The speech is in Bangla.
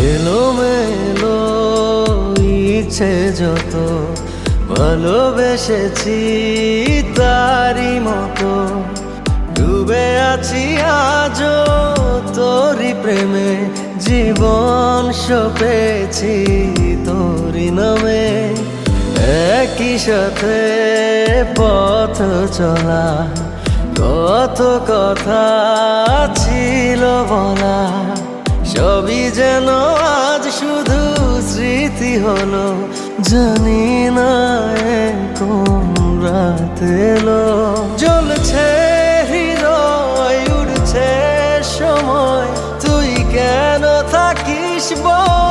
এলোমেলো ইচ্ছে যত ভালোবেসেছি তারই মতো ডুবে আছি আজও তোরই প্রেমে জীবন সপেছি তোরই নামে একই সাথে পথ চলা কত কথা ছিল বলা সবই যেন আজ শুধু স্মৃতি হলো জানি না কোন রাত এলো জ্বলছে হৃদয় উড়ছে সময় তুই কেন থাকিস বল